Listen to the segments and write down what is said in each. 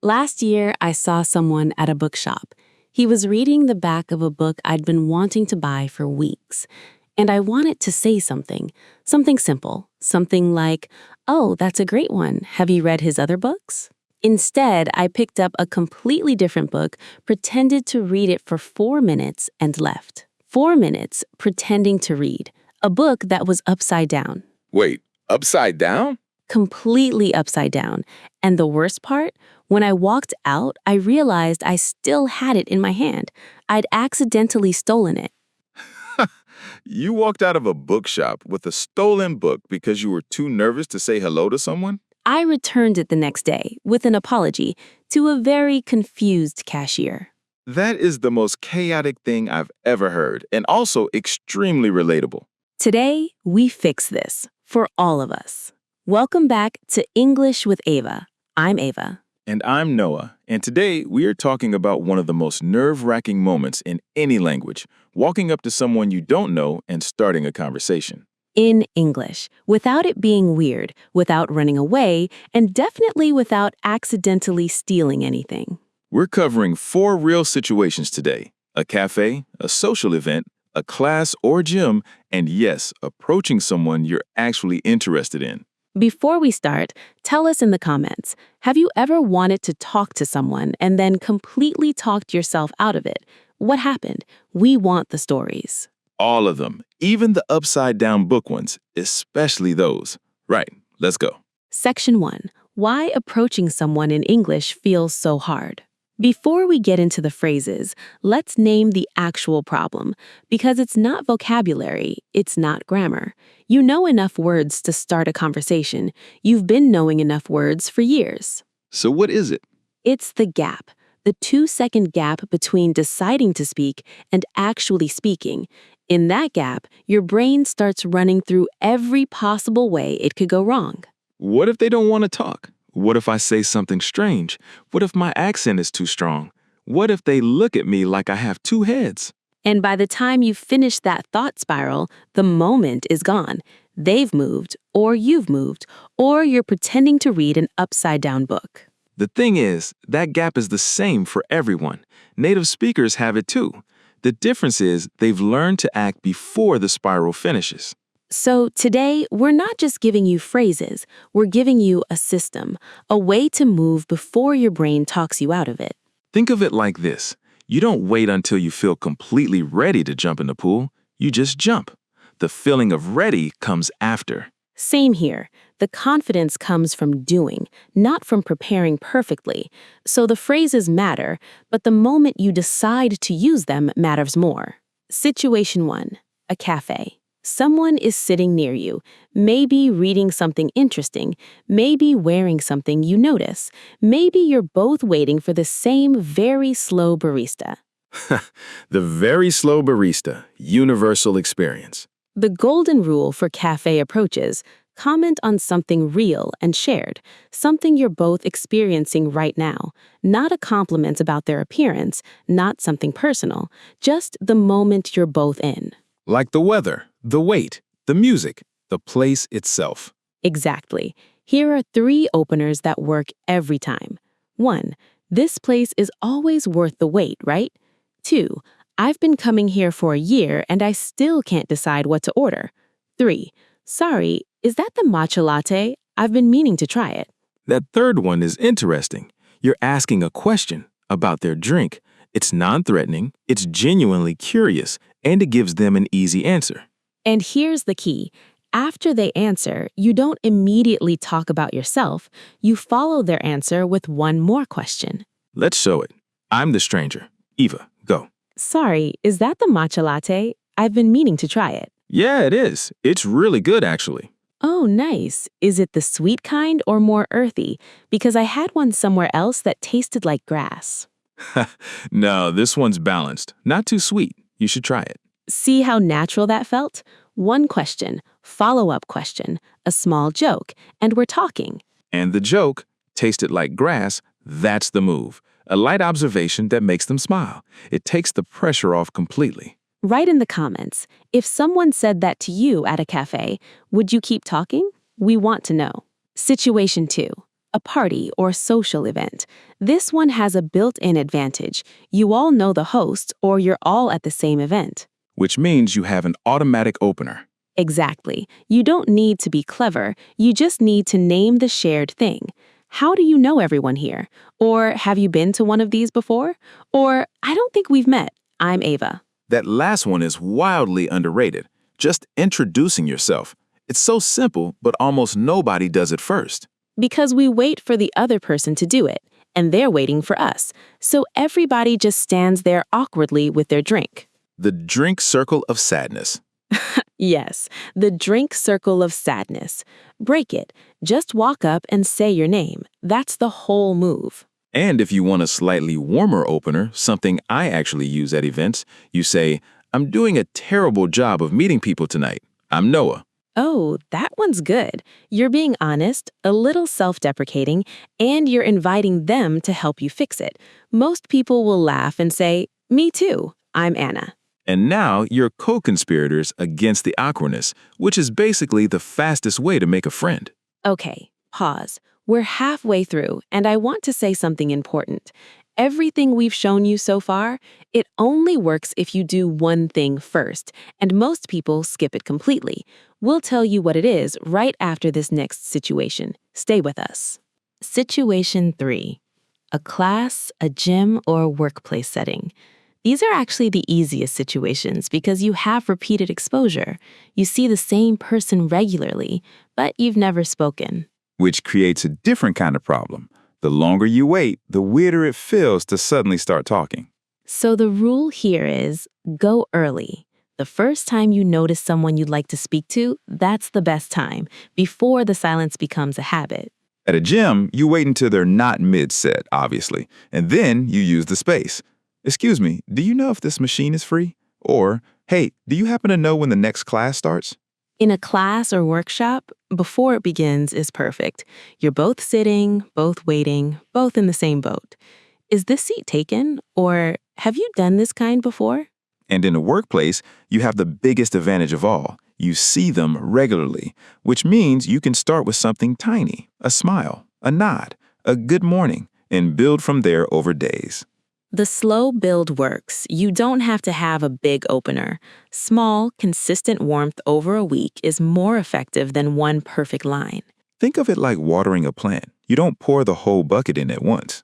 Last year, I saw someone at a bookshop. He was reading the back of a book I'd been wanting to buy for weeks. And I wanted to say something simple, something like, "Oh, that's a great one. Have you read his other books?" Instead, I picked up a completely different book, pretended to read it for 4 minutes, and left. 4 minutes pretending to read a book that was upside down. Wait, upside down? Completely upside down. And the worst part, when I walked out, I realized I still had it in my hand. I'd accidentally stolen it. You walked out of a bookshop with a stolen book because you were too nervous to say hello to someone? I returned it the next day with an apology to a very confused cashier. That is the most chaotic thing I've ever heard, and also extremely relatable. Today, we fix this for all of us. Welcome back to English with Ava. I'm Ava. And I'm Noah, and today we are talking about one of the most nerve-wracking moments in any language, walking up to someone you don't know and starting a conversation. In English, without it being weird, without running away, and definitely without accidentally stealing anything. We're covering 4 real situations today: a cafe, a social event, a class or gym, and yes, approaching someone you're actually interested in. Before we start, tell us in the comments, have you ever wanted to talk to someone and then completely talked yourself out of it? What happened? We want the stories. All of them, even the upside-down book ones, especially those. Right, let's go. Section 1. Why approaching someone in English feels so hard. Before we get into the phrases, let's name the actual problem, because it's not vocabulary, it's not grammar. You know enough words to start a conversation. You've been knowing enough words for years. So what is it? It's the gap, the 2-second gap between deciding to speak and actually speaking. In that gap, your brain starts running through every possible way it could go wrong. What if they don't want to talk? What if I say something strange? What if my accent is too strong? What if they look at me like I have 2 heads? And by the time you finish that thought spiral, the moment is gone. They've moved, or you've moved, or you're pretending to read an upside-down book. The thing is, that gap is the same for everyone. Native speakers have it too. The difference is they've learned to act before the spiral finishes. So today, we're not just giving you phrases, we're giving you a system, a way to move before your brain talks you out of it. Think of it like this. You don't wait until you feel completely ready to jump in the pool. You just jump. The feeling of ready comes after. Same here. The confidence comes from doing, not from preparing perfectly. So the phrases matter, but the moment you decide to use them matters more. Situation 1. A cafe. Someone is sitting near you, maybe reading something interesting, maybe wearing something you notice. Maybe you're both waiting for the same very slow barista. The very slow barista, universal experience. The golden rule for cafe approaches: comment on something real and shared, something you're both experiencing right now, not a compliment about their appearance, not something personal, just the moment you're both in. Like the weather, the wait, the music, the place itself. Exactly. Here are 3 openers that work every time. 1. This place is always worth the wait, right? 2. I've been coming here for a year and I still can't decide what to order. 3. Sorry, is that the matcha latte? I've been meaning to try it. That third one is interesting. You're asking a question about their drink. It's non-threatening, it's genuinely curious, and it gives them an easy answer. And here's the key. After they answer, you don't immediately talk about yourself. You follow their answer with one more question. Let's show it. I'm the stranger. Eva, go. Sorry, is that the matcha latte? I've been meaning to try it. Yeah, it is. It's really good, actually. Oh, nice. Is it the sweet kind or more earthy? Because I had one somewhere else that tasted like grass. No, this one's balanced. Not too sweet. You should try it. See how natural that felt? One question, follow-up question, a small joke, and we're talking. And the joke, tasted like grass, that's the move. A light observation that makes them smile. It takes the pressure off completely. Write in the comments, if someone said that to you at a cafe, would you keep talking? We want to know. Situation 2. a party or social event. This one has a built-in advantage. You all know the host or you're all at the same event. Which means you have an automatic opener. Exactly. You don't need to be clever. You just need to name the shared thing. How do you know everyone here? Or have you been to one of these before? Or I don't think we've met. I'm Ava. That last one is wildly underrated. Just introducing yourself. It's so simple, but almost nobody does it first. Because we wait for the other person to do it, and they're waiting for us. So everybody just stands there awkwardly with their drink. The drink circle of sadness. Yes, the drink circle of sadness. Break it. Just walk up and say your name. That's the whole move. And if you want a slightly warmer opener, something I actually use at events, you say, "I'm doing a terrible job of meeting people tonight. I'm Noah." Oh, that one's good. You're being honest, a little self-deprecating, and you're inviting them to help you fix it. Most people will laugh and say, "Me too. I'm Anna." And now you're co-conspirators against the awkwardness, which is basically the fastest way to make a friend. Okay, pause. We're halfway through, and I want to say something important. Everything we've shown you so far, it only works if you do one thing first, and most people skip it completely. We'll tell you what it is right after this next situation. Stay with us. Situation 3. A class, a gym, or a workplace setting. These are actually the easiest situations because you have repeated exposure. You see the same person regularly, but you've never spoken. Which creates a different kind of problem. The longer you wait, the weirder it feels to suddenly start talking. So the rule here is go early. The first time you notice someone you'd like to speak to, that's the best time, before the silence becomes a habit. At a gym, you wait until they're not mid-set, obviously, and then you use the space. "Excuse me, do you know if this machine is free?" Or, "Hey, do you happen to know when the next class starts?" In a class or workshop, before it begins is perfect. You're both sitting, both waiting, both in the same boat. Is this seat taken? Or have you done this kind before? And in a workplace, you have the biggest advantage of all. You see them regularly, which means you can start with something tiny, a smile, a nod, a good morning, and build from there over days. The slow build works. You don't have to have a big opener. Small, consistent warmth over a week is more effective than one perfect line. Think of it like watering a plant. You don't pour the whole bucket in at once.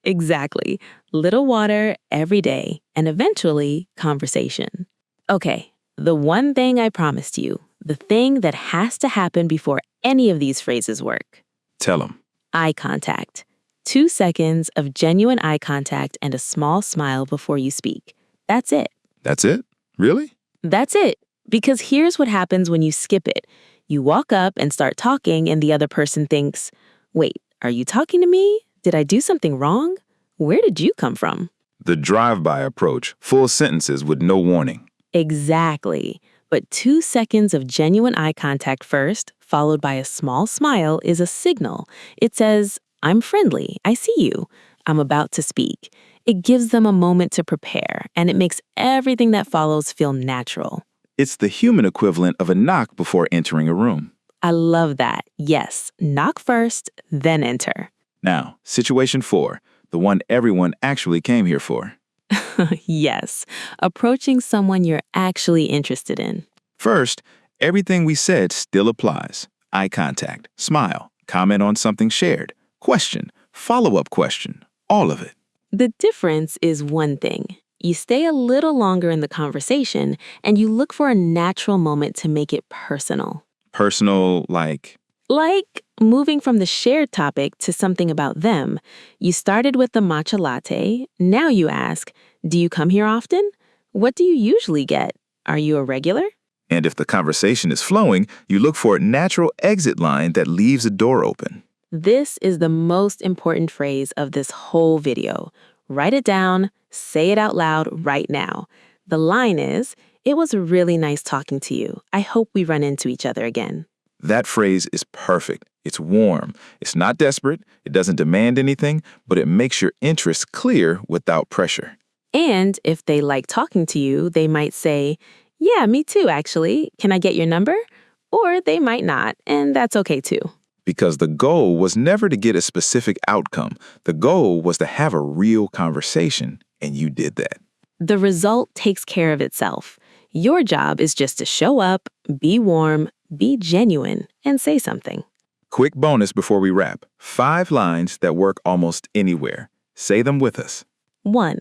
Exactly. Little water every day, and eventually, conversation. Okay, the one thing I promised you, the thing that has to happen before any of these phrases work. Tell them. Eye contact. 2 seconds of genuine eye contact and a small smile before you speak. That's it. That's it? Really? That's it. Because here's what happens when you skip it. You walk up and start talking, and the other person thinks, "Wait, are you talking to me? Did I do something wrong? Where did you come from?" The drive-by approach, full sentences with no warning. Exactly. But 2 seconds of genuine eye contact first, followed by a small smile, is a signal. It says, "I'm friendly. I see you. I'm about to speak." It gives them a moment to prepare, and it makes everything that follows feel natural. It's the human equivalent of a knock before entering a room. I love that. Yes, knock first, then enter. Now, situation 4, the one everyone actually came here for. Yes, approaching someone you're actually interested in. First, everything we said still applies. Eye contact, smile, comment on something shared, question, follow-up question, all of it. The difference is one thing. You stay a little longer in the conversation, and you look for a natural moment to make it personal. Personal, like Moving from the shared topic to something about them. You started with the matcha latte. Now you ask, "Do you come here often? What do you usually get? Are you a regular?" And if the conversation is flowing, you look for a natural exit line that leaves a door open. This is the most important phrase of this whole video. Write it down, say it out loud right now. The line is, "It was really nice talking to you. I hope we run into each other again." That phrase is perfect. It's warm. It's not desperate. It doesn't demand anything, but it makes your interest clear without pressure. And if they like talking to you, they might say, "Yeah, me too, actually. Can I get your number?" Or they might not, and that's okay too. Because the goal was never to get a specific outcome. The goal was to have a real conversation, and you did that. The result takes care of itself. Your job is just to show up, be warm, be genuine, and say something. Quick bonus before we wrap. 5 lines that work almost anywhere. Say them with us. 1.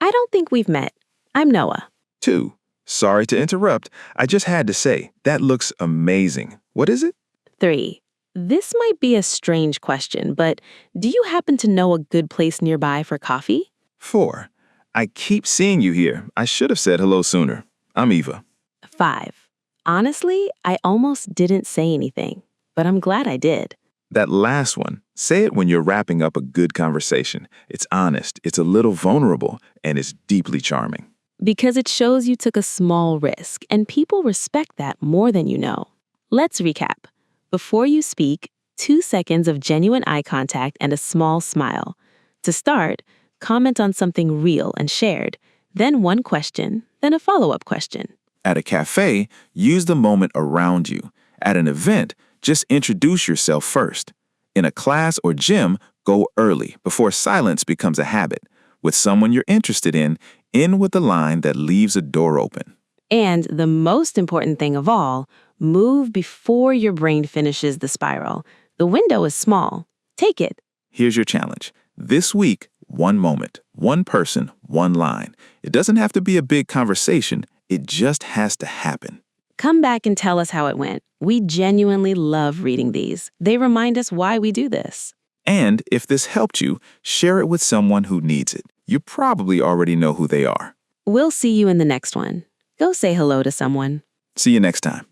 I don't think we've met. I'm Noah. 2. Sorry to interrupt. I just had to say, that looks amazing. What is it? 3. This might be a strange question, but do you happen to know a good place nearby for coffee? 4. I keep seeing you here. I should have said hello sooner. I'm Eva. 5. Honestly, I almost didn't say anything, but I'm glad I did. That last one, say it when you're wrapping up a good conversation. It's honest, it's a little vulnerable, and it's deeply charming. Because it shows you took a small risk, and people respect that more than you know. Let's recap. Before you speak, 2 seconds of genuine eye contact and a small smile. To start, comment on something real and shared, then one question, then a follow-up question. At a cafe, use the moment around you. At an event, just introduce yourself first. In a class or gym, go early before silence becomes a habit. With someone you're interested in, end with a line that leaves a door open. And the most important thing of all, move before your brain finishes the spiral. The window is small. Take it. Here's your challenge. This week, 1 moment, 1 person, 1 line. It doesn't have to be a big conversation. It just has to happen. Come back and tell us how it went. We genuinely love reading these. They remind us why we do this. And if this helped you, share it with someone who needs it. You probably already know who they are. We'll see you in the next one. Go say hello to someone. See you next time.